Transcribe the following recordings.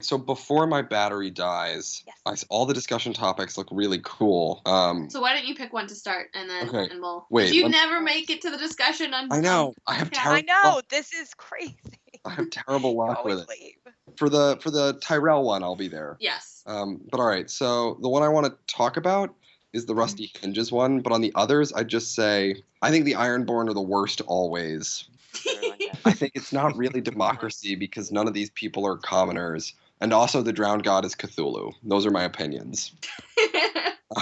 so before my battery dies, Yes. all the discussion topics look really cool. So why don't you pick one to start, and then Okay. and we'll. Wait, If you never make it to the discussion on. I know. I have terrible. I know. This is crazy. I have terrible luck with it. Leave. For the Tyrell one, I'll be there. Yes. But all right. So the one I want to talk about is the Rusty Hinges one. But on the others, I'd just say I think the Ironborn are the worst always. I think it's not really democracy because none of these people are commoners. And also the Drowned God is Cthulhu. Those are my opinions.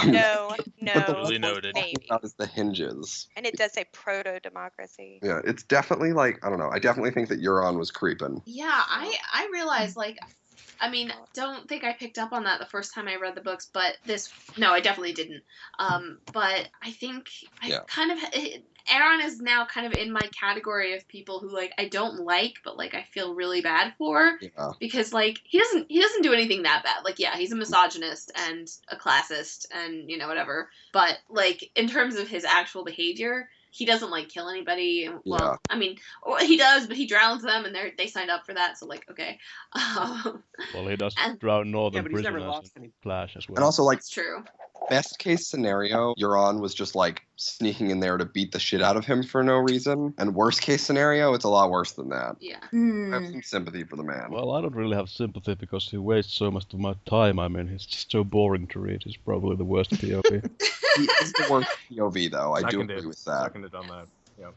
No, Duly noted. maybe. That is the Hinges. And it does say proto-democracy. Yeah, it's definitely like, I don't know. I definitely think that Euron was creeping. Yeah, I realized, like, I mean, don't think I picked up on that the first time I read the books, but no, I definitely didn't. But I think Aaron is now kind of in my category of people who, like, I don't like, but, like, I feel really bad for. Yeah. Because, like, he doesn't do anything that bad. Like, yeah, he's a misogynist and a classist and, you know, whatever. But, like, in terms of his actual behavior, he doesn't, like, kill anybody. Well, Yeah. I mean, he does, but he drowns them, and they signed up for that, so, like, okay. Well, he does drown northern but he's never prisoners lost in any. Flash as well. And also, like, That's true. best case scenario, Euron was just, like, sneaking in there to beat the shit out of him for no reason. And worst case scenario, it's a lot worse than that. Yeah. I have some sympathy for the man. Well, I don't really have sympathy because he wastes so much of my time. I mean, he's just so boring to read. He's probably the worst POV. He is the worst POV, though. I do Seconded. agree with that. Seconded on that. Yep.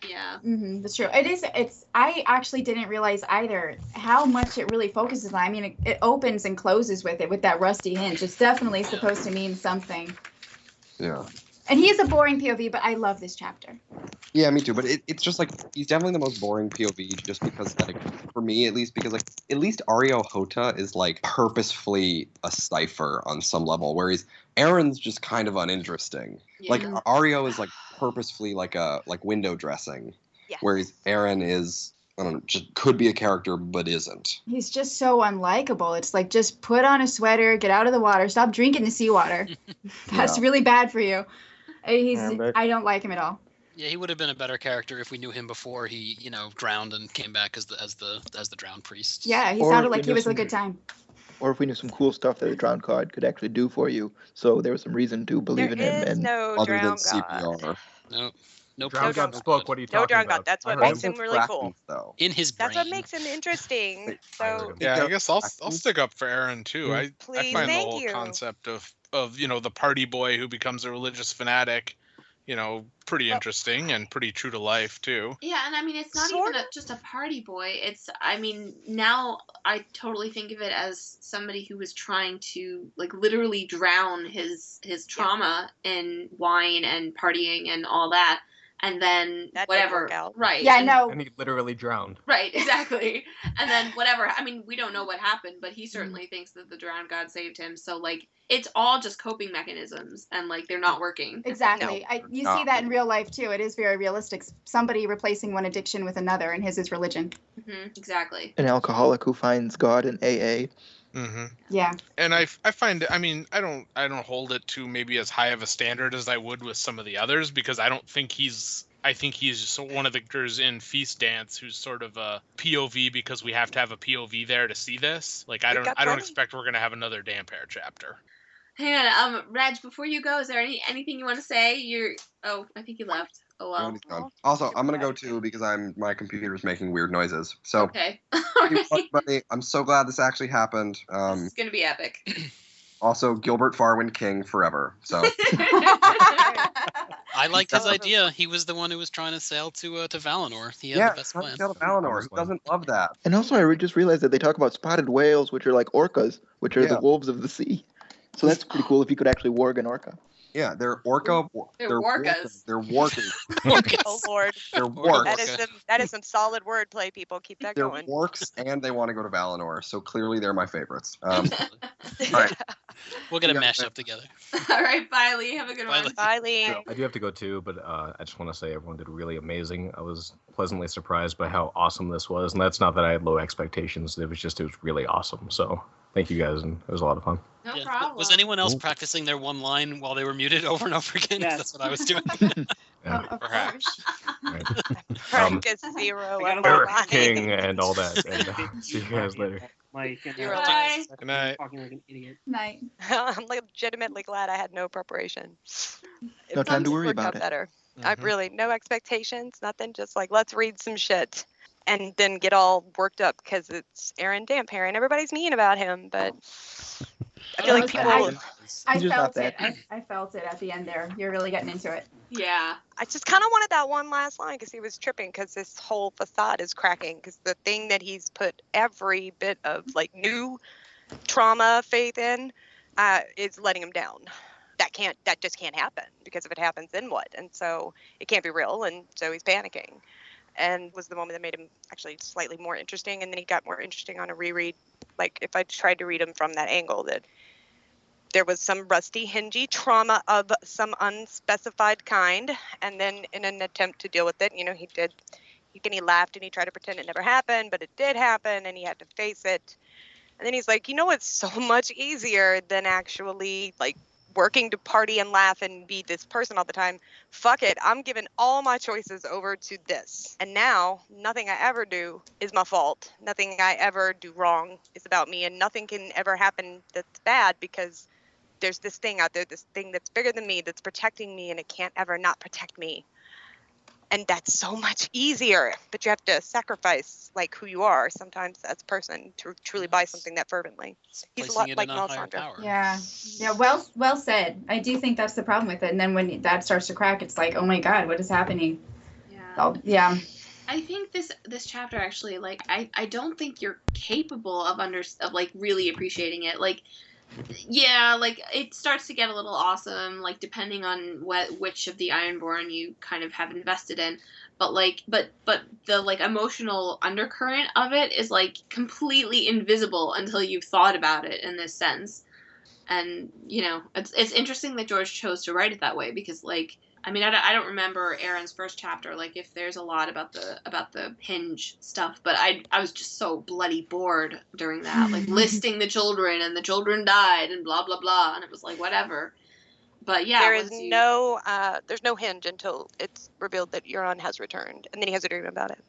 Yeah. That's true. It's. I actually didn't realize either how much it really focuses on. I mean, it opens and closes with it with that rusty hinge. It's definitely supposed to mean something. Yeah. And he is a boring POV, but I love this chapter. Yeah, me too. But it's just like he's definitely the most boring POV, just because, like, for me at least, because like at least Ario Hota is like purposefully a cipher on some level, whereas Aaron's just kind of uninteresting. Yeah. Like Ario is like purposefully like window dressing, Yes. whereas Aaron is, I don't know, just could be a character but isn't. He's just so unlikable. It's like, just put on a sweater, get out of the water, stop drinking the seawater. That's really bad for you. I don't like him at all. Yeah, he would have been a better character if we knew him before he, drowned and came back as the drowned priest. Yeah, he Or sounded if like we he knew was a some- good time. Or if we knew some cool stuff that the Drowned God could actually do for you, so there was some reason to believe in him. There is And no Other than drowned CPR. god. No Drowned Drowned God spoke. What are you No talking drowned about? god. That's I what heard makes him. him really cool. Though. in his brain. That's what makes him interesting. So Yeah, I guess I'll stick up for Aaron too. I Please, find the thank whole you. concept of the party boy who becomes a religious fanatic, pretty interesting and pretty true to life too. Yeah, and I mean, it's not Sort even just a party boy. Now I totally think of it as somebody who was trying to, like, literally drown his trauma in wine and partying and all that. And then That didn't whatever, work out. right? Yeah, and, no. And he literally drowned. Right, exactly. And then whatever. I mean, we don't know what happened, but he certainly thinks that the drowned god saved him. So, like, it's all just coping mechanisms, and, like, they're not working. Exactly. You see that in real life, too. It is very realistic. Somebody replacing one addiction with another, and his is religion. Exactly. an alcoholic who finds God in AA. Mm-hmm. Yeah. And I find, I mean, I don't hold it to maybe as high of a standard as I would with some of the others, because I think he's just one of the characters in Feast Dance who's sort of a POV because we have to have a POV there to see this. Like, I don't expect we're gonna have another Dampere chapter. Hang on, Reg, before you go, is there anything you want to say? I think you left. Oh well. Aaron's gone. Also, I'm gonna go too because my computer's making weird noises. So, Okay. everybody, I'm so glad this actually happened. This is gonna be epic. Also, Gilbert Farwind King forever. So. I liked his idea. He was the one who was trying to sail to Valinor. He had the best plan. Sail to Valinor. Who doesn't love that? And also, I just realized that they talk about spotted whales, which are like orcas, which are the wolves of the sea. So that's pretty cool if you could actually warg an orca. Yeah, they're orca. They're warkas. They're warkas. Oh Lord. They're warks. That is some solid wordplay, people. Keep that They're going. warks, and they want to go to Valinor. So clearly, they're my favorites. All right. We'll get a mashup together. All right, bye, Lee. Have a good one. Bye, Lee. I do have to go too, but I just want to say everyone did really amazing. I was pleasantly surprised by how awesome this was, and that's not that I had low expectations. It was really awesome. So thank you guys, and it was a lot of fun. No problem. Was anyone else practicing their one line while they were muted over and over again? Yes. That's what I was doing. And Perhaps. right. Practice zero I of gotta our go. lives. King and all that. And see you guys later. Mike, and You're Bye. Good night. talking like an idiot. Night. I'm legitimately glad I had no preparation. No time to It worry worked about out it. better. I Mhm. really no expectations, nothing. Just like let's read some shit, and then get all worked up because it's Aaron Damphair and everybody's mean about him. But I feel Oh, like but people. I He's just not felt it. bad. I felt it at the end there. You're really getting into it. Yeah. I just kind of wanted that one last line because he was tripping because this whole facade is cracking because the thing that he's put every bit of like new trauma faith in is letting him down. That just can't happen because if it happens, then what? And so it can't be real. And so he's panicking and was the moment that made him actually slightly more interesting. And then he got more interesting on a reread. Like if I tried to read him from that angle that there was some rusty, hingy trauma of some unspecified kind. And then in an attempt to deal with it, he laughed and he tried to pretend it never happened, but it did happen and he had to face it. And then he's like, it's so much easier than actually like working to party and laugh and be this person all the time. Fuck it. I'm giving all my choices over to this. And now nothing I ever do is my fault. Nothing I ever do wrong is about me. And nothing can ever happen that's bad because there's this thing out there, this thing that's bigger than me, that's protecting me, and it can't ever not protect me. And that's so much easier. But you have to sacrifice like who you are sometimes as a person to truly buy something that fervently. He's a lot like Melisandre. Yeah. Yeah. Well said. I do think that's the problem with it. And then when that starts to crack, it's like, oh my God, what is happening? Yeah. Yeah. I think this chapter actually, like, I don't think you're capable of like really appreciating it. Like, yeah, like it starts to get a little awesome, like depending on which of the Ironborn you kind of have invested in. But the like emotional undercurrent of it is like completely invisible until you've thought about it in this sense. And it's interesting that George chose to write it that way because like. I mean, I don't remember Aaron's first chapter, like if there's a lot about the hinge stuff, but I was just so bloody bored during that, like listing the children and the children died and blah blah blah, and it was like whatever. But yeah, there's no hinge until it's revealed that Euron has returned, and then he has a dream about it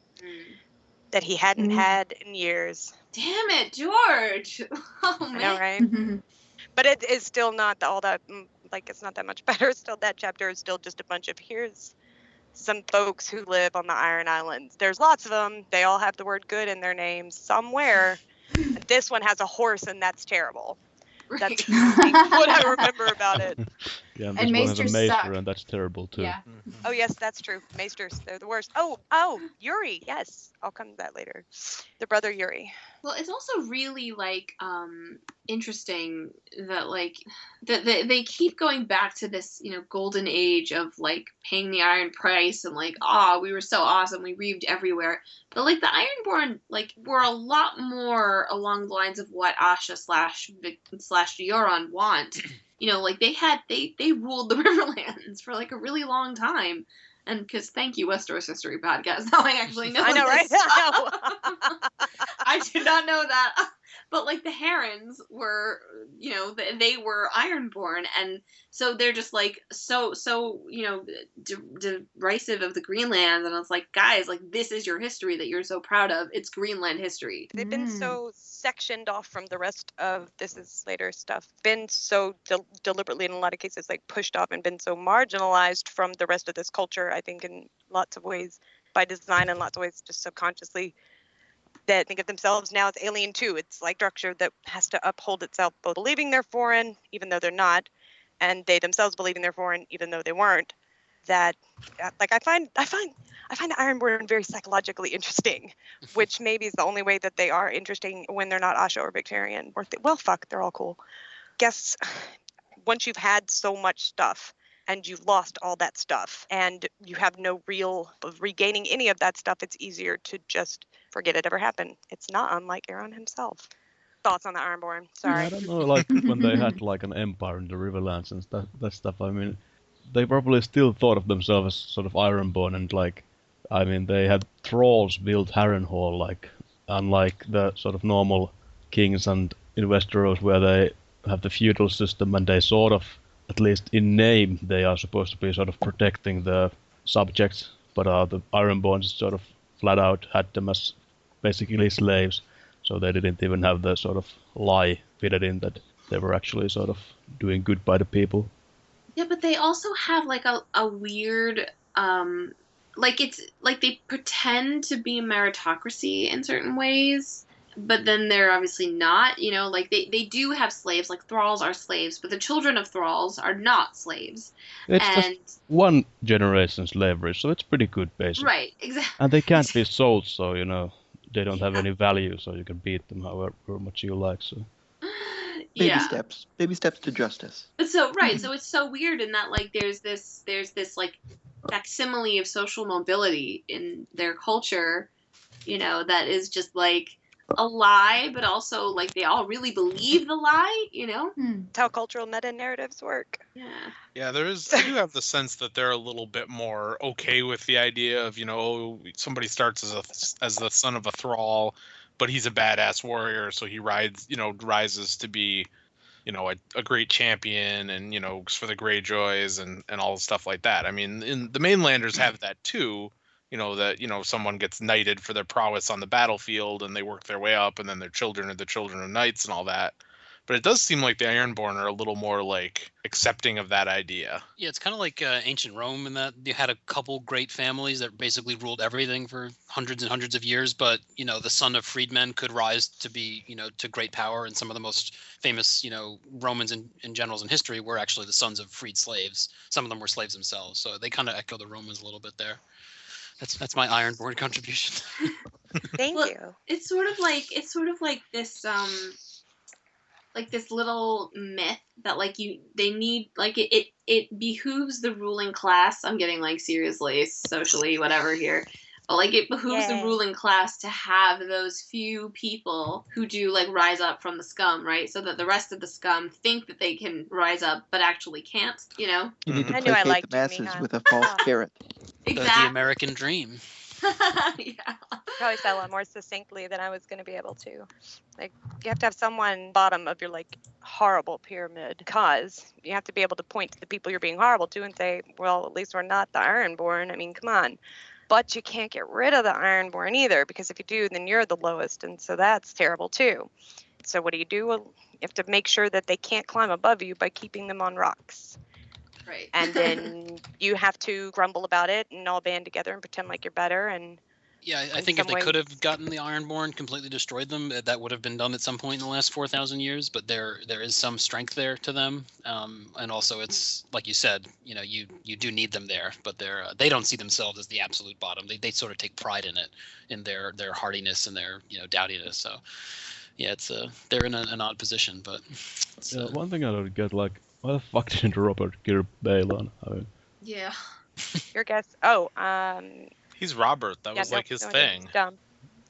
that he hadn't had in years. Damn it, George! Oh man, I know, right? But it is still not all that. Like, it's not that much better. Still, that chapter is still just a bunch of here's some folks who live on the Iron Islands. There's lots of them. They all have the word good in their names somewhere. And this one has a horse, and that's terrible. Right. That's what I remember about it. Yeah, and this one has a maester, and that's terrible too. Yeah. Oh yes, that's true. Maesters, they're the worst. Oh, Yuri. Yes, I'll come to that later. The brother Yuri. Well, it's also really like interesting that like that they keep going back to this golden age of like paying the iron price and like we were so awesome, we reaved everywhere. But like the Ironborn like were a lot more along the lines of what Asha slash Euron want. Like they ruled the Riverlands for like a really long time. And because thank you, Westeros History Podcast. Now I actually know. I know, right? I did not know that. But like the Herons were, they were Ironborn, and so they're just like so derisive of the Greenland. And it's like, guys, like this is your history that you're so proud of. It's Greenland history. They've been so sectioned off from the rest of this is later stuff. Been so deliberately in a lot of cases like pushed off and been so marginalized from the rest of this culture. I think in lots of ways by design and lots of ways just subconsciously. That think of themselves now as alien too. It's like structure that has to uphold itself, both believing they're foreign, even though they're not, and they themselves believing they're foreign, even though they weren't. That, like, I find the Ironborn very psychologically interesting, which maybe is the only way that they are interesting when they're not Asha or Victarion. They're all cool. Guess once you've had so much stuff. And you've lost all that stuff, and you have no real of regaining any of that stuff. It's easier to just forget it ever happened. It's not unlike Aaron himself. Thoughts on the Ironborn? Sorry. Yeah, I don't know, like when they had like an empire in the Riverlands and that stuff. I mean, they probably still thought of themselves as sort of Ironborn, and like, I mean, they had thralls build Harrenhal, like unlike the sort of normal kings and in Westeros where they have the feudal system and they sort of. At least in name, they are supposed to be sort of protecting the subjects, but the Ironborns sort of flat out had them as basically slaves, so they didn't even have the sort of lie fitted in that they were actually sort of doing good by the people. Yeah, but they also have like a weird like it's like they pretend to be a meritocracy in certain ways, but then they're obviously not, you know, like they do have slaves, like thralls are slaves, but the children of thralls are not slaves. It's just one generation slavery, so it's pretty good basically. Right, exactly. And they can't be sold, so you know they don't have any value, so you can beat them however much you like. So baby steps to justice. So so it's so weird in that like there's this like facsimile of social mobility in their culture, you know, that is just like a lie, but also like they all really believe the lie, you know. That's how cultural meta narratives work. Yeah, I do have the sense that they're a little bit more okay with the idea of, you know, somebody starts as the son of a thrall, but he's a badass warrior, so he rises to be, you know, a great champion, and, you know, for the Greyjoys and all stuff like that. I mean, the mainlanders have that too. You know, that, you know, someone gets knighted for their prowess on the battlefield and they work their way up, and then their children are the children of knights and all that. But it does seem like the Ironborn are a little more like accepting of that idea. Yeah, it's kind of like ancient Rome in that you had a couple great families that basically ruled everything for hundreds and hundreds of years. But, you know, the son of freedmen could rise to be, you know, to great power. And some of the most famous, you know, Romans and generals in history were actually the sons of freed slaves. Some of them were slaves themselves. So they kind of echo the Romans a little bit there. That's my Ironborn contribution. Thank you. It's sort of like this like this little myth that like they need, like it behooves the ruling class. I'm getting like seriously socially whatever here. But like it behooves the ruling class to have those few people who do like rise up from the scum, right? So that the rest of the scum think that they can rise up but actually can't, you know? You need to placate the masses with a false carrot. Exactly. The American dream. Yeah. Probably said a lot more succinctly than I was going to be able to. Like, you have to have someone bottom of your like horrible pyramid, because you have to be able to point to the people you're being horrible to and say, well, at least we're not the Ironborn. I mean, come on. But you can't get rid of the Ironborn either, because if you do, then you're the lowest, and so that's terrible too. So what do? Well, you have to make sure that they can't climb above you by keeping them on rocks. Right. And then you have to grumble about it and all band together and pretend like you're better. And yeah, I think if they could have gotten the Ironborn, completely destroyed them, that would have been done at some point in the last 4,000 years. But there is some strength there to them, and also it's like you said, you know, you do need them there, but they don't see themselves as the absolute bottom. They sort of take pride in it, in their hardiness and their, you know, dowdiness. So yeah, it's they're in an odd position, but one thing I don't get, like, why the fuck didn't Robert kill Balon? Yeah. Your guess? He's Robert. That was like his thing. Dumb.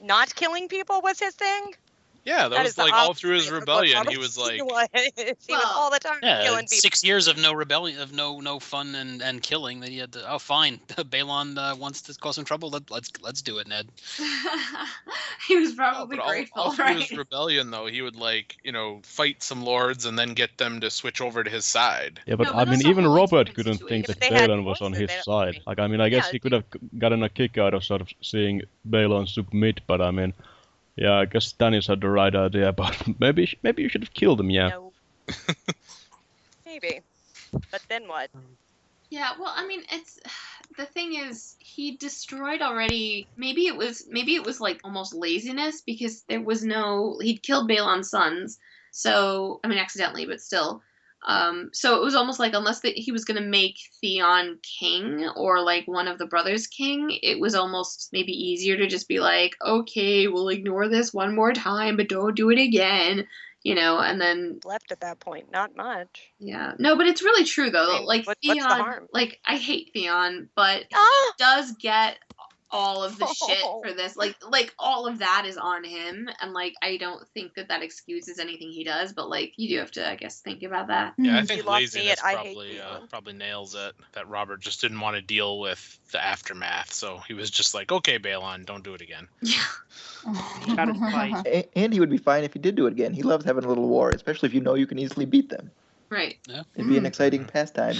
Not killing people was his thing? Yeah, that was like all through his rebellion. He was like, he was all the time killing people. 6 years of no rebellion, of no fun and killing. That he had to, fine, Balon wants to cause some trouble. Let's do it, Ned. He was probably grateful, all through right? his rebellion, though, he would like, you know, fight some lords and then get them to switch over to his side. Yeah, but I mean, even Robert couldn't think that Balon was on his side. Like, I mean, I guess he could have gotten a kick out of sort of seeing Balon submit, but I mean. Yeah, I guess Stannis had the right idea, but maybe you should have killed him, yeah. No. Maybe. But then what? Yeah, well, I mean, the thing is, he destroyed already. Maybe it was like almost laziness, because he'd killed Balon's sons. So, I mean, accidentally, but still. So it was almost like, unless he was going to make Theon king, or like one of the brothers king, it was almost maybe easier to just be like, okay, we'll ignore this one more time, but don't do it again, you know, and then left at that point, not much. Yeah, no, but it's really true though. I mean, like Theon, what's the harm? Like I hate Theon, but he does get all of the shit for this. Like all of that is on him, and like I don't think that excuses anything he does, but like you do have to, I guess, think about that. Yeah, I think laziness probably nails it. That Robert just didn't want to deal with the aftermath, so he was just like, okay, Balon, don't do it again. Yeah. And he would be fine if he did do it again. He loves having a little war, especially if you know you can easily beat them. Right. Yeah. It'd be an exciting pastime.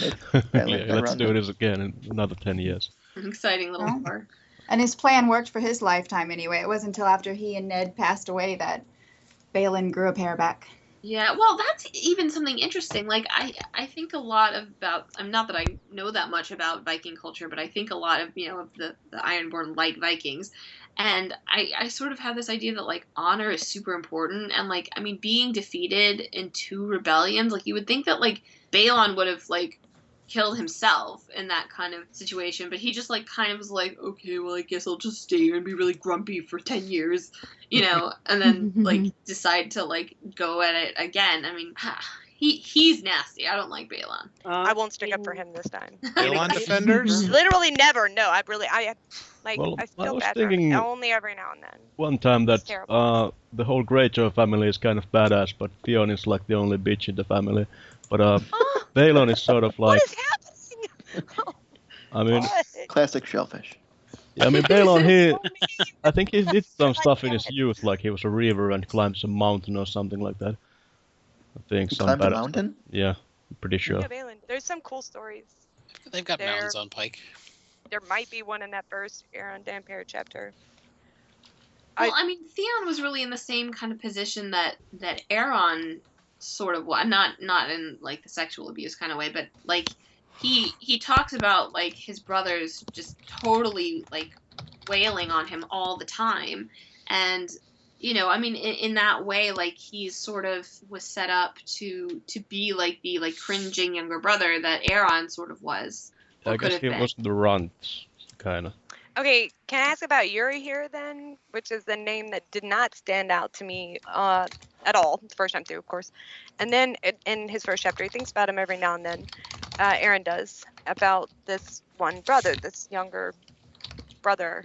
Let's do this again in another 10 years. An exciting little war. And his plan worked for his lifetime anyway. It wasn't until after he and Ned passed away that Balin grew a pair back. Yeah, well, that's even something interesting. Like, I think a lot about, I'm not that I know that much about Viking culture, but I think a lot of, of the Ironborn like Vikings. And I sort of have this idea that, like, honor is super important. And, like, I mean, being defeated in 2 rebellions, like, you would think that, like, Balon would have, like, killed himself in that kind of situation, but he just like kind of was like, okay, well, I guess I'll just stay here and be really grumpy for 10 years, and then like decide to like go at it again. I mean, he's nasty. I don't like Balon. I won't stick up for him this time. Balon defenders? Literally never. No, I Well, I I feel was bad thinking for him. Only every now and then. one time that terrible. the whole Greyjoy family is kind of badass, but Theon is like the only bitch in the family. But Balon is sort of like. What is happening? I mean, Classic shellfish. Yeah, I mean, Balon, I think he did some stuff in his youth, like he was a reaver and climbed some mountain or something like that. I think He some climbed a badass mountain? stuff. Yeah, I'm pretty sure. Yeah, Balin. There's some cool stories. They've got mountains on Pike. There might be one in that first Aeron Dampere chapter. Well, I mean, Theon was really in the same kind of position that Aeron sort of was. Not in like the sexual abuse kind of way, but like he talks about like his brothers just totally like wailing on him all the time, and I mean, in that way, like he's sort of was set up to be like the like cringing younger brother that Aeron sort of was. I guess he was the runt, kind of. Okay, can I ask about Yuri here then, which is the name that did not stand out to me at all the first time through, of course. And then in his first chapter, he thinks about him every now and then. Aeron does, about this one brother, this younger brother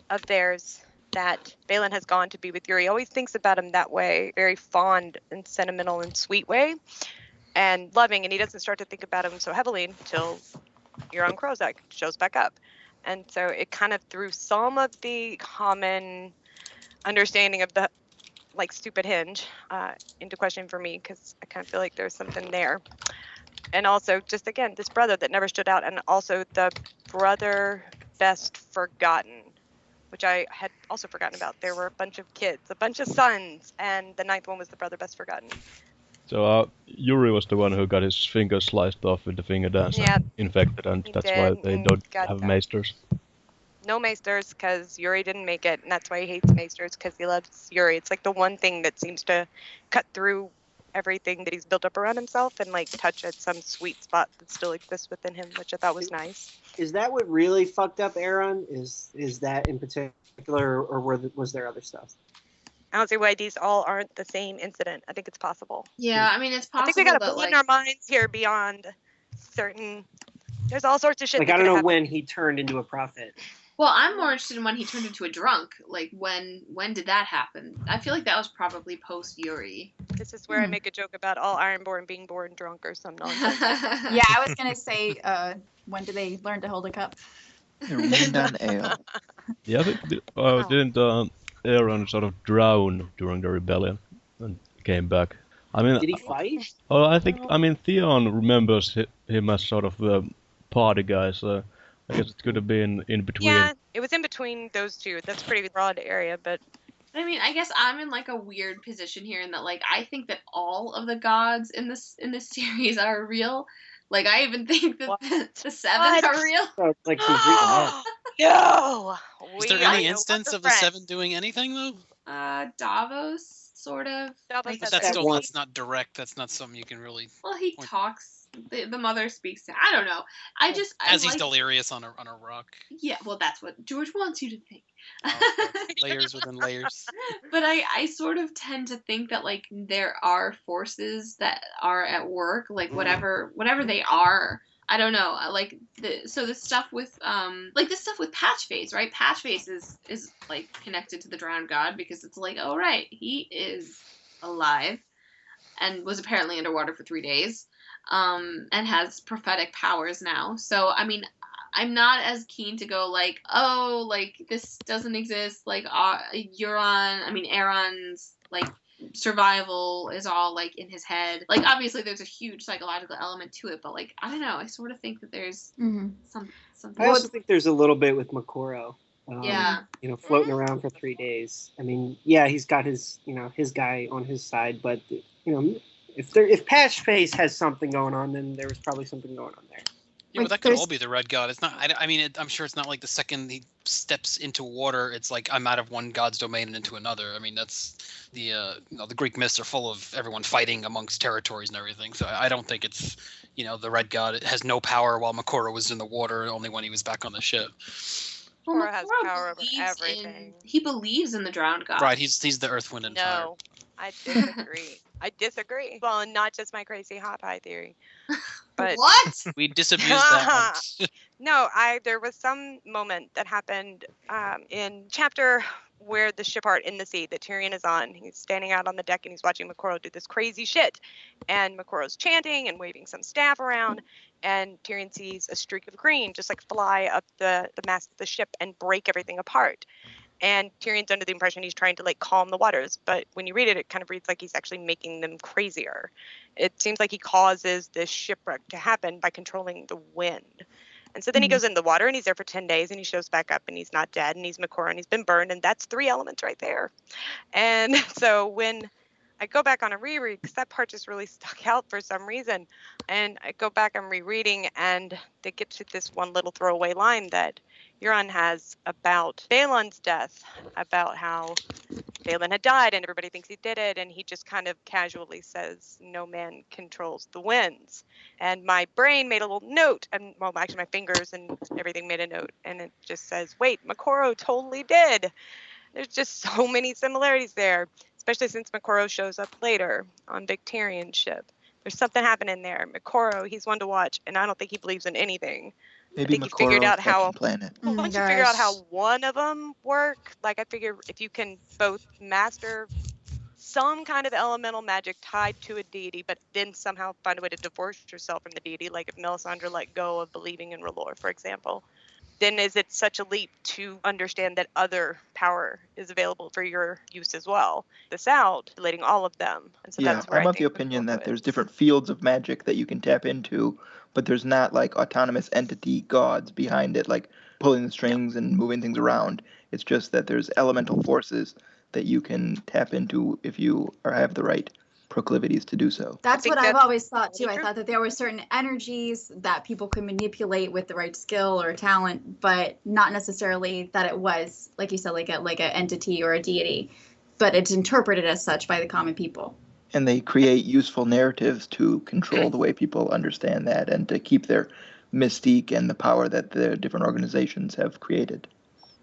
of theirs that Balin has gone to be with Yuri. He always thinks about him that way, very fond and sentimental and sweet way, and loving. And he doesn't start to think about him so heavily until Euron Krozak shows back up. And so it kind of threw some of the common understanding of the like stupid hinge into question for me, because I kind of feel like there's something there. And also just again, this brother that never stood out, and also the brother best forgotten, which I had also forgotten about. There were a bunch of kids, a bunch of sons, and the 9th one was the brother best forgotten. So Yuri was the one who got his finger sliced off with the finger dance infected, and that's why they don't have maesters. No maesters, because Yuri didn't make it, and that's why he hates maesters, because he loves Yuri. It's like the one thing that seems to cut through everything that he's built up around himself and like touch at some sweet spot that still exists within him, which I thought was nice. Is that what really fucked up Aeron? Is that in particular, or was there other stuff? I don't see why these all aren't the same incident. I think it's possible. Yeah, I mean, it's possible. I think we got to broaden our minds here beyond certain. There's all sorts of shit. Like, I don't know when he turned into a prophet. Well, I'm more interested in when he turned into a drunk. Like, when did that happen? I feel like that was probably post Yuri. This is where I make a joke about all Ironborn being born drunk or some nonsense. Yeah, I was gonna say, when do they learn to hold a cup? Ale. Yeah, didn't Aeron sort of drown during the rebellion and came back? I mean, did he fight? Oh, I mean, Theon remembers him as sort of the party guy, so I guess it could have been in between. Yeah, it was in between those two. That's a pretty broad area, but. I mean, I guess I'm in like a weird position here in that, like, I think that all of the gods in this series are real. Like, I even think that the 7 are real. So, like, no. Is there any instance of the 7 doing anything though? Davos, sort of. Davos, but that's not direct. That's not something you can really. Well, he talks. The mother speaks to. I don't know. He's delirious on a rock. Yeah, well, that's what George wants you to think. Layers within layers. But I sort of tend to think that like there are forces that are at work, like whatever they are. I don't know. Like the stuff with Patchface, right? Patchface is like connected to the drowned god because it's like, oh right, he is alive and was apparently underwater for 3 days. And has prophetic powers now. So, I mean, I'm not as keen to go like, oh, like this doesn't exist. Like Aeron's like survival is all like in his head. Like obviously there's a huge psychological element to it, but like I don't know, I sort of think that there's something. I also think there's a little bit with Makoro. Yeah. Floating around for 3 days. I mean, yeah, he's got his his guy on his side, but if Patchface has something going on, then there was probably something going on there. Yeah, but that could all be the Red God. It's not. I mean, I'm sure it's not like the second he steps into water, it's like I'm out of one god's domain and into another. I mean, that's the the Greek myths are full of everyone fighting amongst territories and everything. So I don't think it's the Red God has no power while Makoro was in the water, only when he was back on the ship. Makoro has power over everything. He believes in the drowned god. Right. He's the Earth, Wind, and Fire. No, I disagree. Well, not just my crazy hot pie theory. But what? We disabused that one. No, there was some moment that happened in chapter where the ship art in the sea that Tyrion is on. He's standing out on the deck and he's watching Makoro do this crazy shit. And Makoro's chanting and waving some staff around. And Tyrion sees a streak of green just like fly up the mast of the ship and break everything apart. And Tyrion's under the impression he's trying to like calm the waters, but when you read it, it kind of reads like he's actually making them crazier. It seems like he causes this shipwreck to happen by controlling the wind. And so then he goes in the water and he's there for 10 days and he shows back up and he's not dead and he's Makoro and he's been burned, and that's 3 elements right there. And so when I go back on a reread, because that part just really stuck out for some reason, and I go back and rereading and they get to this one little throwaway line that Euron has about Balon's death, about how Balon had died and everybody thinks he did it, and he just kind of casually says, no man controls the winds. And my brain made a little note, and well, actually my fingers and everything made a note, and it just says, wait, Makoro totally did. There's just so many similarities there, especially since Makoro shows up later on Big Tyrion's ship. There's something happening there. Makoro, he's one to watch, and I don't think he believes in anything. Maybe Makoro planet. Once you figure out how one of them work, like I figure if you can both master some kind of elemental magic tied to a deity, but then somehow find a way to divorce yourself from the deity, like if Melisandre let go of believing in R'hllor, for example, then is it such a leap to understand that other power is available for your use as well? This out, relating all of them. And so that's where I'm of the opinion that there's different fields of magic that you can tap into, but there's not like autonomous entity gods behind it, like pulling the strings and moving things around. It's just that there's elemental forces that you can tap into if you have the right proclivities to do so. That's what I've always thought too. I thought that there were certain energies that people could manipulate with the right skill or talent, but not necessarily that it was, like you said, like an entity or a deity, but it's interpreted as such by the common people. And they create useful narratives to control the way people understand that and to keep their mystique and the power that the different organizations have created.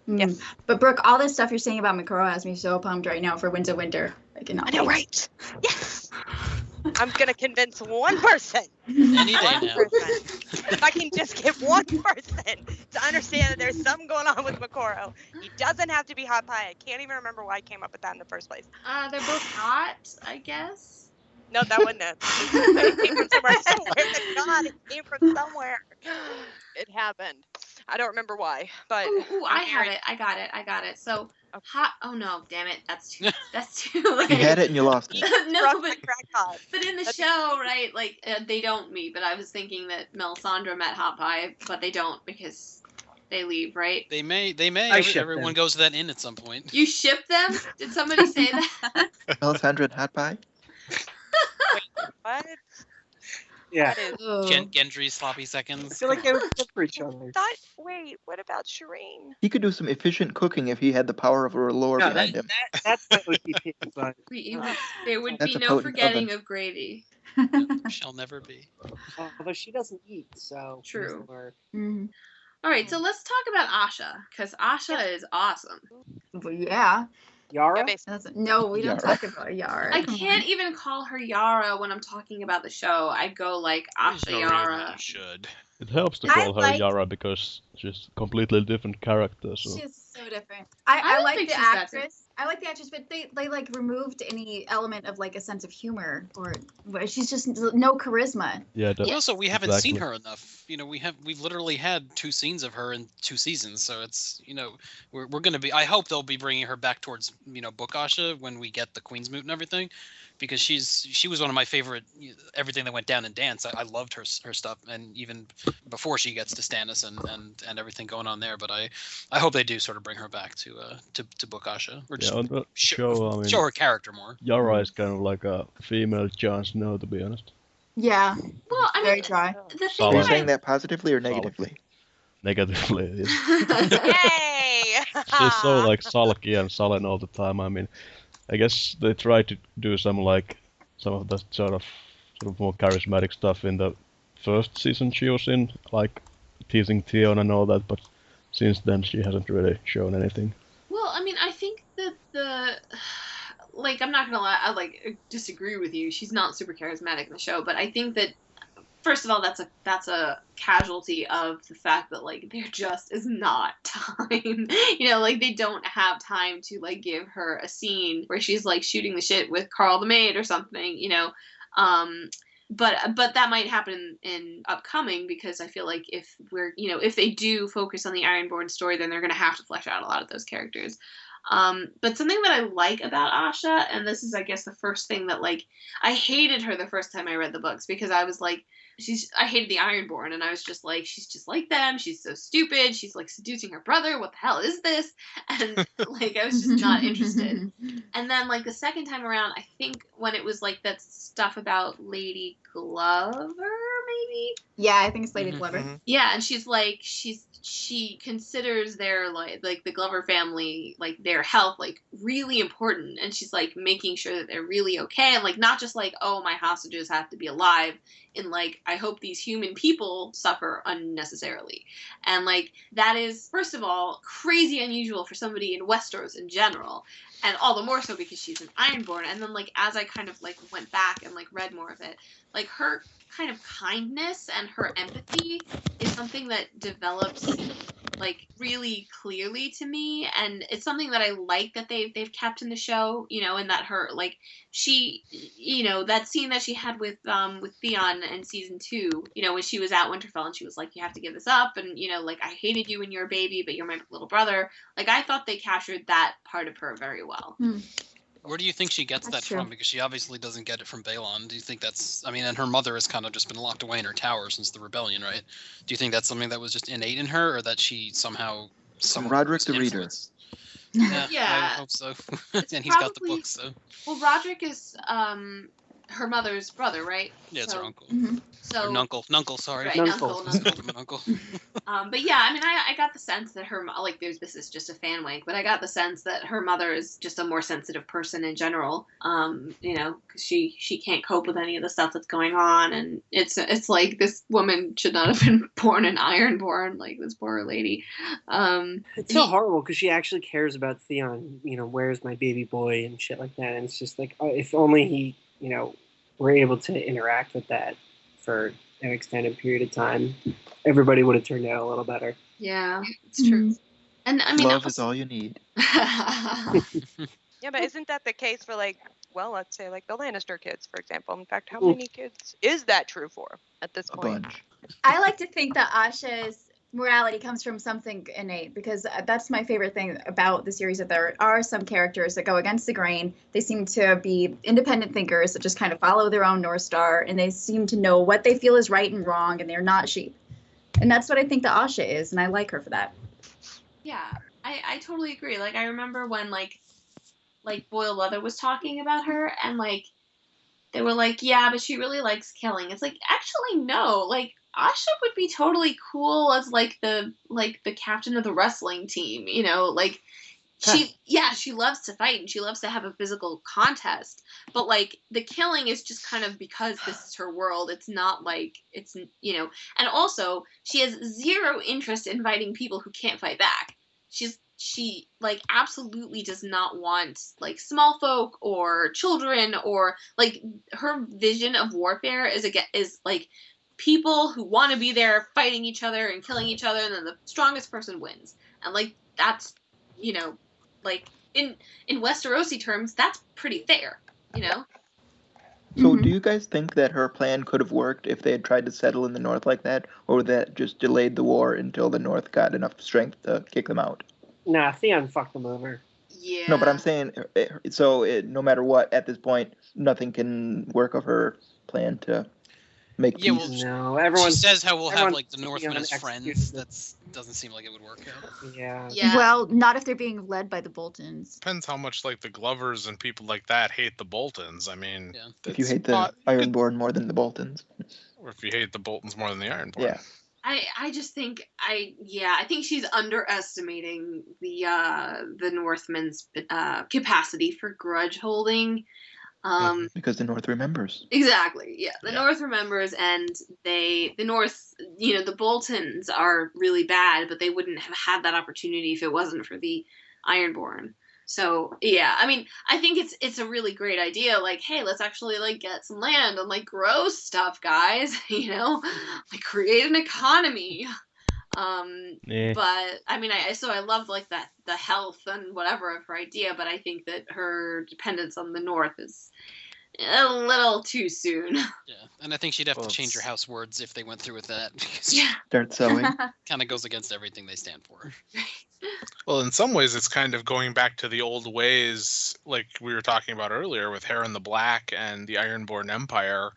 Yes. But Brooke, all this stuff you're saying about Makoro has me so pumped right now for Winds of Winter. I cannot. I know, right? Yes. I'm gonna convince one person. Any day now. If I can just get one person to understand that there's something going on with Makoro, he doesn't have to be hot pie. I can't even remember why I came up with that in the first place. They're both hot, I guess. No, that wasn't it. It came from somewhere. God, it came from somewhere. It happened. I don't remember why, but I have it. I got it. So hot. Oh no, damn it. That's too late. You had it and you lost it. No, but in the show, right? Like they don't meet. But I was thinking that Melisandre met Hot Pie, but they don't because they leave, right? They may. Everyone goes to that inn at some point. You ship them? Did somebody say that? Melisandre and Hot Pie? Wait, what? Yeah. Gendry sloppy seconds. I feel like they would cook for each other. Wait, what about Shireen? He could do some efficient cooking if he had the power of R'hllor behind him. That's what would be but there would be no forgetting of gravy. Shall never be. Although she doesn't eat, so true. Mm-hmm. All right, so let's talk about Asha, because Asha is awesome. Well, yeah. Yara? No, we don't talk about Yara. I can't even call her Yara when I'm talking about the show. I go like Asha Yara. You should. It helps to call her Yara because she's a completely different character. So. She's so different. I like the actress. I like the actress, but they like removed any element of like a sense of humor, or she's just no charisma. Yeah. Also, we haven't seen exactly. her enough. We've literally had 2 scenes of her in 2 seasons, so it's we're gonna be. I hope they'll be bringing her back towards Book Asha when we get the Queen's Moot and everything, because she was one of my favorite. Everything that went down in Dance, I loved her stuff, and even before she gets to Stannis and everything going on there. But I hope they do sort of bring her back to Book Asha, or just on the show her character more. Yara is kind of like a female Jon Snow, to be honest. Yeah. Well, I mean, very dry. The Are you thing saying that positively or negatively? Negatively, it is. Yay! She's so like sulky and sullen all the time. I mean, I guess they tried to do some of the sort of more charismatic stuff in the first season she was in, like teasing Theon and all that, but since then she hasn't really shown anything. Well, I mean, I think that I'm not gonna lie, I disagree with you. She's not super charismatic in the show, but I think that first of all, that's a casualty of the fact that there just is not time. They don't have time to give her a scene where she's shooting the shit with Carl the Maid or something. But that might happen in upcoming, because I feel like if they do focus on the Ironborn story, then they're going to have to flesh out a lot of those characters. But something that I like about Asha, and this is, I guess, the first thing that I hated her the first time I read the books, because I was like, I hated the Ironborn, and I was just like, she's just like them, she's so stupid, she's seducing her brother, what the hell is this? And I was just not interested. And then the second time around, I think when it was that stuff about Lady Glover, maybe? Yeah, I think it's Lady Glover. Mm-hmm. Yeah, and she considers their the Glover family, their health really important, and she's making sure that they're really okay, and not just oh, my hostages have to be alive, and I hope these human people suffer unnecessarily. And that is, first of all, crazy unusual for somebody in Westeros in general, and all the more so because she's an Ironborn. And then as I kind of went back and read more of it, her kind of kindness and her empathy is something that develops really clearly to me, and it's something that I like that they've kept in the show, and that her she, that scene that she had with Theon in season 2, when she was at Winterfell and she was like, you have to give this up, and I hated you when you were a baby, but you're my little brother. I thought they captured that part of her very well. Where do you think she gets that from? Because she obviously doesn't get it from Balon. Do you think that's... I mean, and her mother has kind of just been locked away in her tower since the rebellion, right? Do you think that's something that was just innate in her, or that she somehow... Roderick the Reader. Yeah, I hope so. And he's got the book, so... Well, Roderick is her mother's brother, right? Yeah, it's her uncle. Mm-hmm. So, or nuncle, sorry. Right, nuncle. Uncle. But yeah, I mean, I got the sense that her, this is just a fan wank, but I got the sense that her mother is just a more sensitive person in general. Because she can't cope with any of the stuff that's going on, and it's this woman should not have been born an Ironborn, this poor lady. It's so horrible because she actually cares about Theon. Where's my baby boy and shit like that. And it's just if only he, were able to interact with that for an extended period of time, everybody would have turned out a little better. Yeah, it's true. And I mean, love is all you need. Yeah, but isn't that the case for let's say the Lannister kids, for example? In fact, how many kids is that true for at this point? A bunch. I like to think that Asha's morality comes from something innate, because that's my favorite thing about the series, that there are some characters that go against the grain. They seem to be independent thinkers that just kind of follow their own North Star, and they seem to know what they feel is right and wrong, and they're not sheep. And that's what I think that Asha is, and I like her for that. Yeah, I totally agree. I remember when Boyle Leather was talking about her, and they were yeah, but she really likes killing. It's actually no, Asha would be totally cool as the captain of the wrestling team, she loves to fight and she loves to have a physical contest, but the killing is just kind of because this is her world. It's not it's and also she has zero interest in fighting people who can't fight back. She absolutely does not want small folk or children, or her vision of warfare is people who want to be there fighting each other and killing each other, and then the strongest person wins. And that's in Westerosi terms, that's pretty fair, you know. So do you guys think that her plan could have worked if they had tried to settle in the North like that, or that just delayed the war until the North got enough strength to kick them out? Nah, Theon fucked them over. Yeah. No, but I'm saying, no matter what, at this point, nothing can work of her plan to make peace. Well, no, everyone. She says how we'll have like the everyone's Northmen as friends. executed. That doesn't seem like it would work out. Yeah. Well, not if they're being led by the Boltons. Depends how much like the Glovers and people like that hate the Boltons. I mean, if you hate the Ironborn more than the Boltons, or if you hate the Boltons more than the Ironborn. Yeah. I just think I think she's underestimating the Northmen's capacity for grudge holding. Because the North remembers. Exactly. Yeah. The North remembers, and the North, the Boltons are really bad, but they wouldn't have had that opportunity if it wasn't for the Ironborn. So yeah, I mean, I think it's a really great idea. Like, hey, let's actually like get some land and like grow stuff, guys. Like create an economy. But I mean, I love like the health and whatever of her idea, but I think that her dependence on the North is a little too soon. Yeah, and I think she'd have to change her house words if they went through with that. Start sewing. Kind of goes against everything they stand for. Well, in some ways, it's kind of going back to the old ways, like we were talking about earlier, with Harren the Black and the Ironborn Empire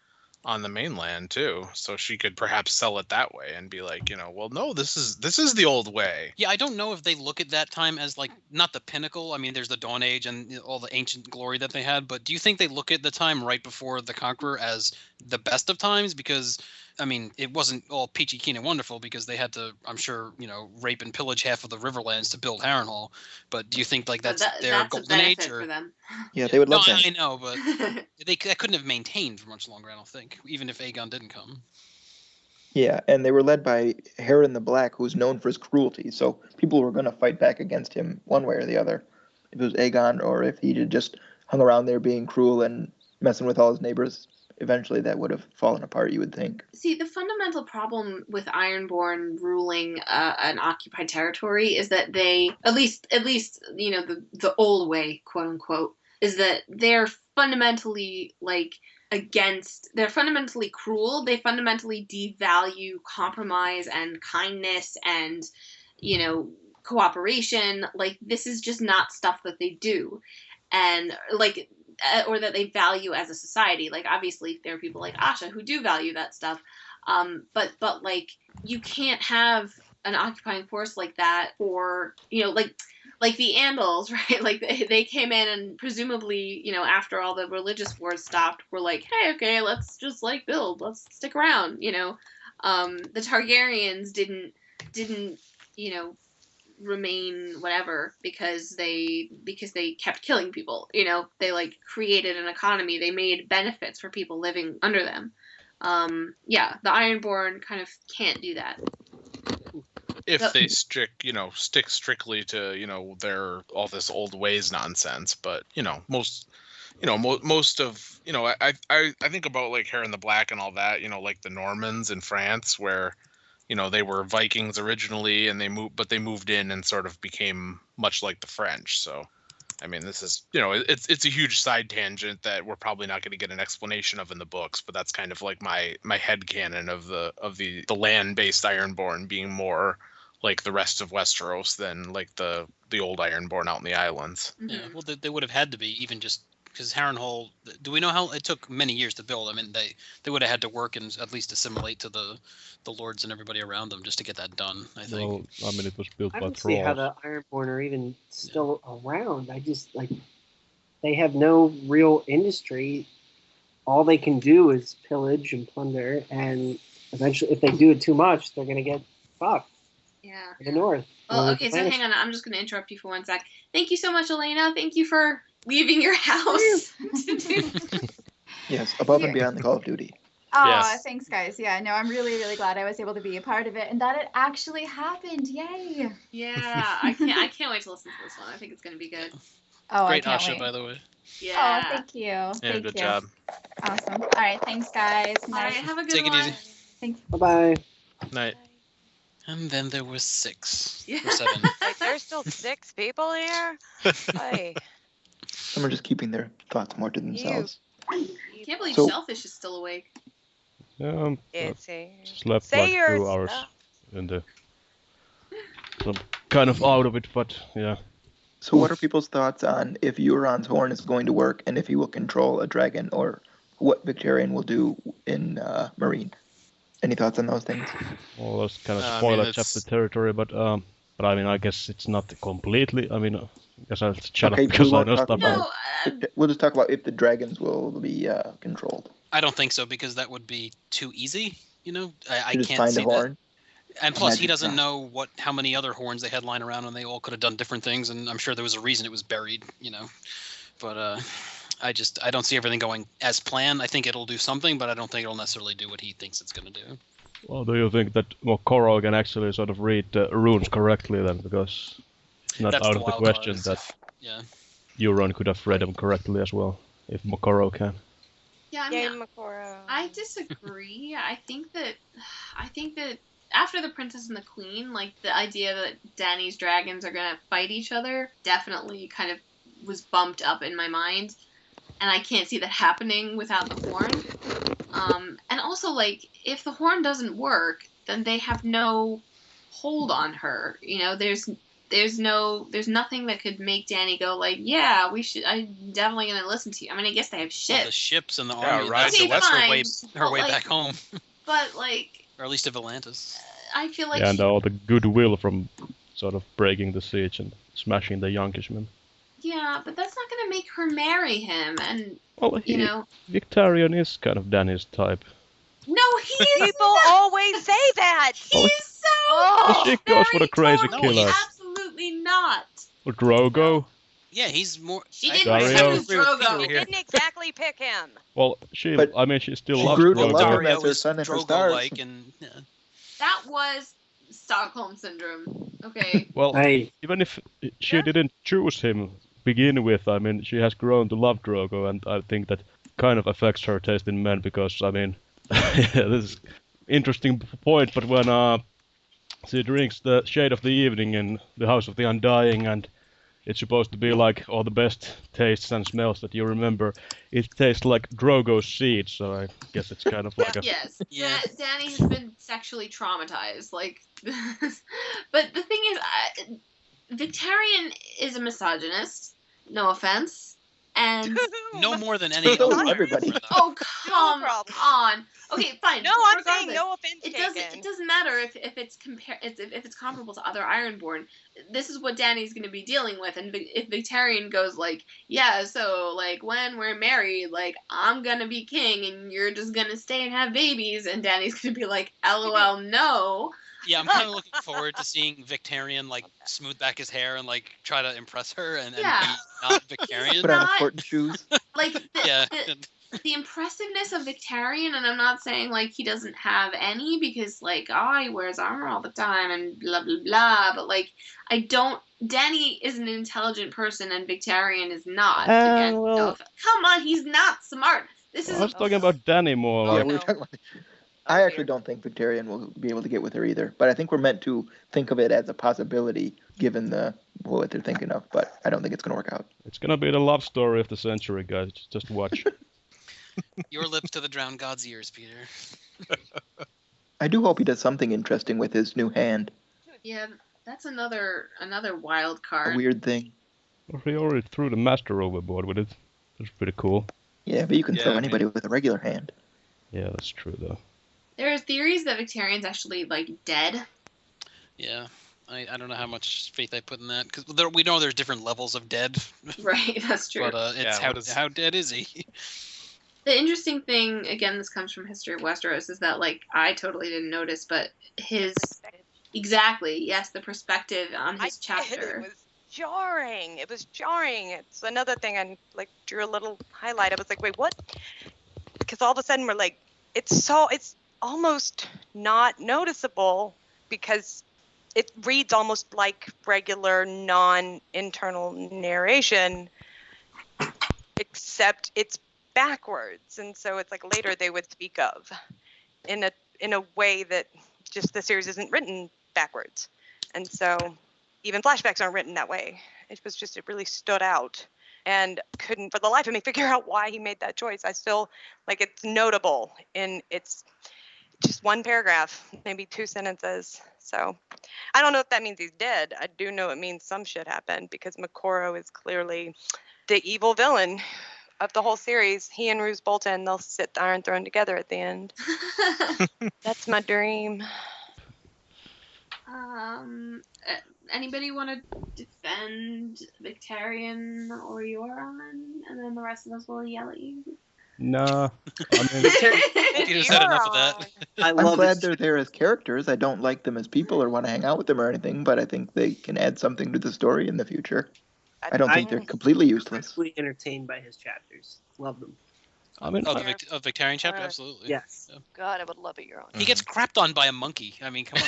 on the mainland too. So she could perhaps sell it that way and be like, well, no, this is the old way. Yeah, I don't know if they look at that time as like not the pinnacle. I mean, there's the Dawn Age and all the ancient glory that they had, but do you think they look at the time right before the Conqueror as the best of times? Because I mean, it wasn't all peachy keen and wonderful because they had to, I'm sure, rape and pillage half of the Riverlands to build Harrenhal. But do you think like that's their golden age? Or... for them. Yeah, they would love that. I know, but they couldn't have maintained for much longer, I don't think, even if Aegon didn't come. Yeah, and they were led by Harren the Black, who's known for his cruelty. So people were going to fight back against him one way or the other. If it was Aegon or if he had just hung around there being cruel and messing with all his neighbors. Eventually that would have fallen apart, you would think. See, the fundamental problem with Ironborn ruling an occupied territory is that they, at least the old way, quote unquote, is that they're fundamentally they're fundamentally cruel. They fundamentally devalue compromise and kindness and, cooperation. Like, this is just not stuff that they do. And or that they value as a society. Like, obviously there are people like Asha who do value that stuff. But like, you can't have an occupying force like that, or, like the Andals, right? Like they came in and presumably, after all the religious wars stopped, were like, hey, okay, let's just like build, let's stick around, The Targaryens didn't, remain whatever because they kept killing people. They like created an economy. They made benefits for people living under them. The Ironborn kind of can't do that. If they stick strictly to their all this old ways nonsense, but most of I think about like Harren the Black and all that, like the Normans in France where they were Vikings originally, and they moved in and sort of became much like the French. So, I mean, this is, it's a huge side tangent that we're probably not going to get an explanation of in the books, but that's kind of like my headcanon of the land-based Ironborn being more like the rest of Westeros than like the old Ironborn out in the islands. Yeah, well, they would have had to be, even just because Harrenhal, do we know how it took many years to build? I mean, they would have had to work and at least assimilate to the lords and everybody around them just to get that done, I think. Well, I mean, it was built by I don't trolls. see how the Ironborn are even still around. I just, they have no real industry. All they can do is pillage and plunder, and eventually, if they do it too much, they're going to get fucked. Yeah. In the north. Well, okay, so hang on. I'm just going to interrupt you for 1 sec. Thank you so much, Elena. Thank you for leaving your house to do. Yes, above and beyond the Call of Duty. Oh, Yes. thanks, guys. Yeah, no, I'm really, really glad I was able to be a part of it and that it actually happened. Yay! Yeah, I can't wait to listen to this one. I think it's going to be good. Oh, Great I can't Asha, wait. by the way. Yeah. Oh, thank you. Yeah, Thank good you. job. Awesome. All right, thanks, guys. All right, have a good Take it one. easy. Thanks. Bye-bye. Night. And then there was 6 Yeah. or 7. Like, there's still 6 people here? Hey, Some are just keeping their thoughts more to themselves. I can't believe So- Shellfish is still awake. it's a... Slept Say like your 2 hours stuff. in the. So I'm kind of out of it, but yeah. So what are people's thoughts on if Euron's horn is going to work and if he will control a dragon, or what Victarion will do in Marine? Any thoughts on those things? Well, that's kind of I mean, spoiler it's- chapter territory, but I mean, I guess it's not completely. I mean, I guess I'll shut Okay, up because we I won't know talk stuff. about No, We'll just talk about if the dragons will be controlled. I don't think so because that would be too easy. You know, I You just can't find see a horn. that. And plus, he magic doesn't trap. know how many other horns they had lying around, and they all could have done different things. And I'm sure there was a reason it was buried. You know, but I don't see everything going as planned. I think it'll do something, but I don't think it'll necessarily do what he thinks it's going to do. Well, do you think that Mokoro can actually sort of read the runes correctly then? Because it's not That's out the of the wild question card. that Yeah. Euron could have read them correctly as well, if Mokoro can. yeah, I Yay, mean, Makoro. I disagree. I think that after the Princess and the Queen, like the idea that Dany's dragons are gonna fight each other definitely kind of was bumped up in my mind, and I can't see that happening without the horn. And also, like, if the horn doesn't work, then they have no hold on her. You know, there's nothing that could make Dany go like, yeah, I'm definitely gonna listen to you. I mean, I guess they have Well, the ships, ships and the Yeah, army. right, Okay, That's her fine, way but, like, back home, but like, or at least of Atlantis. I feel like Yeah, and all the goodwill from sort of breaking the siege and smashing the Yonkishmen. yeah, but that's not gonna make her marry him, and Well, you know, Victarion is kind of Dany's type. no, he is People always say that. Well, He's so. Oh, she goes for the crazy totally, killers. Absolutely not. Or Drogo. Yeah, he's more. She I- didn't Dario. choose agree with Drogo. He Peter here. didn't exactly pick him. Well, she. But I mean, she still she loves grew to Drogo. love him Dario as her is son and her stars. Drogo-like, and yeah. That was Stockholm syndrome. Okay. Well, Hey, even if she Yeah. didn't choose him begin with, I mean, she has grown to love Drogo, and I think that kind of affects her taste in men because, I mean, yeah, this is interesting point, but when she drinks the Shade of the Evening in the House of the Undying, and it's supposed to be like all the best tastes and smells that you remember, it tastes like Drogo's seed, so I guess it's kind of like a... Yes. Yeah. Dany has been sexually traumatized. Like, but the thing is, Victarion is a misogynist. No offense. And No more than any So other is everybody. Iron Lord, oh come problem. on. Okay, fine. No, I'm saying regardless. no offense It taken. doesn't matter if it's if it's comparable to other Ironborn. This is what Dany's going to be dealing with, and if Victarion goes like, yeah, so like when we're married, like I'm gonna be king and you're just gonna stay and have babies, and Dany's gonna be like, LOL, no. Yeah, I'm kind of looking forward to seeing Victarion like smooth back his hair and like try to impress her and Yeah. be not Victarion. Put on Not- important shoes. Like Yeah. the impressiveness of Victarion, and I'm not saying like he doesn't have any because like he wears armor all the time and blah blah blah, but like Dany is an intelligent person and Victarion is not. Again, well- no offense. Come on, he's not smart. This is I was talking about Dany more, Oh, Yeah, like... we were no. talking about. I actually don't think Victarion will be able to get with her either, but I think we're meant to think of it as a possibility given what they're thinking of. But I don't think it's going to work out. It's gonna be the love story of the century, guys. Just watch. Your lips to the drowned god's ears, Peter. I do hope he does something interesting with his new hand. yeah, that's another wild A card. weird thing. Well, he already threw the master overboard with it. That's pretty cool. Yeah, but you can Yeah, throw I mean- anybody with a regular hand. Yeah, that's true though. There are theories that Victarion's actually like dead. Yeah. I don't know how much faith I put in that because we know there's different levels of dead, Right, that's true. but it's Yeah, what is- how dead is he? The interesting thing, again, this comes from History of Westeros, is that like I totally didn't notice, but his exactly, yes, the perspective on his chapter. It was jarring. It was jarring. It's another thing I like drew a little highlight. I was like, wait, what? Because all of a sudden we're like, it's almost not noticeable because it reads almost like regular non-internal narration, except it's backwards, and so it's like later they would speak of in a way that just the series isn't written backwards. And so even flashbacks aren't written that way. It really stood out. And couldn't for the life of me figure out why he made that choice. I still, it's notable in it's just one paragraph, maybe 2 sentences. So I don't know if that means he's dead. I do know it means some shit happened because Moqorro is clearly the evil villain of the whole series. He and Roose Bolton, they'll sit the Iron Throne together at the end. That's my dream. Anybody want to defend Victarion or Euron, and then the rest of us will yell at you? Nah, I mean, you said enough of that. I'm glad they're there as characters. I don't like them as people or want to hang out with them or anything, but I think they can add something to the story in the future. I don't think they're completely useless. I'm entertained by his chapters. Love them. I mean, the Victarion chapter, absolutely. Yes. Yeah. God, I would love it, Euron. He gets crapped on by a monkey. I mean, come on.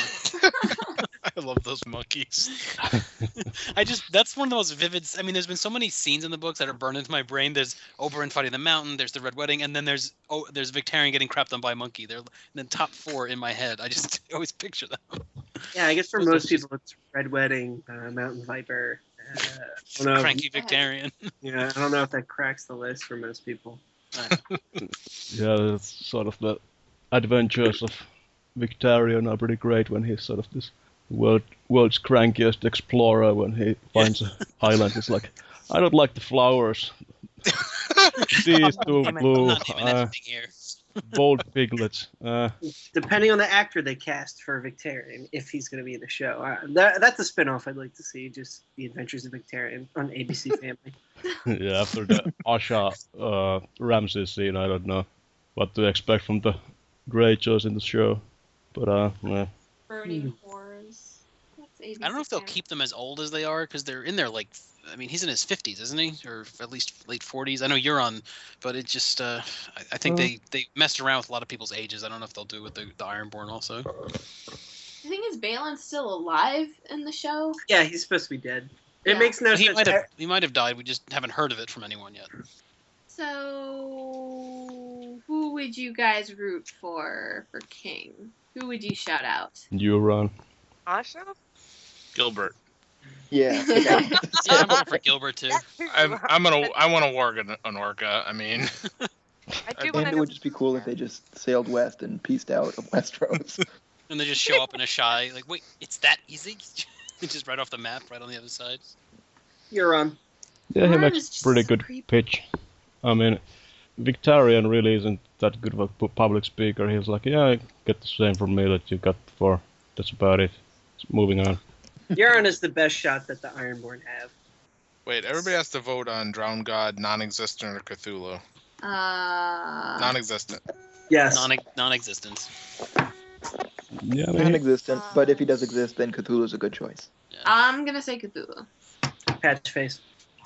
I love those monkeys. That's one of the most vivid. I mean, there's been so many scenes in the books that are burned into my brain. There's Oberyn fighting the mountain. There's the Red Wedding, and then there's Victarion getting crapped on by a monkey. They're the top 4 in my head. I just always picture them. Yeah, I guess for most people it's Red Wedding, Mountain Viper. Cranky Victarion. Yeah, I don't know if that cracks the list for most people. Yeah, it's sort of the adventures of Victarion are pretty great when he's sort of this world's crankiest explorer when he finds an island. It's like, I don't like the flowers. Sea is too blue. Bold piglets. Depending on the actor they cast for Victarion, if he's going to be in the show. That's a spin-off I'd like to see, just The Adventures of Victarion on ABC Family. Yeah, after the Asha Ramses scene, I don't know what to expect from the Greyjoys in the show. But, yeah. Burning Horrors. I don't know if they'll keep them as old as they are, because they're in their, he's in his 50s, isn't he? Or at least late 40s. I know Euron, but it just, I think they messed around with a lot of people's ages. I don't know if they'll do it with the Ironborn also. The thing is, Baelen's still alive in the show. Yeah, he's supposed to be dead. It makes no sense. He might have died. We just haven't heard of it from anyone yet. So, who would you guys root for King? Who would you shout out? Euron. Asha? Gilbert. Yeah. Yeah, I'm voting for Gilbert too. I want to warg an orca. I mean, And it would just be cool if they just sailed west and pieced out of Westeros. And they just show up in a shy, wait, it's that easy? Just right off the map, right on the other side. Euron. Yeah, he makes pretty good pitch. I mean, Victarion really isn't that good of a public speaker. He's like, yeah, I get the same from me that you got before. That's about it. Moving on. Euron is the best shot that the Ironborn have. Wait, everybody has to vote on Drowned God, Non-Existent, or Cthulhu. Non-existent. Yes. Non-existent. Yeah, Non-existent, but if he does exist, then Cthulhu's a good choice. Yeah. I'm gonna say Cthulhu. Patchface.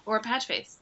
Or Patchface.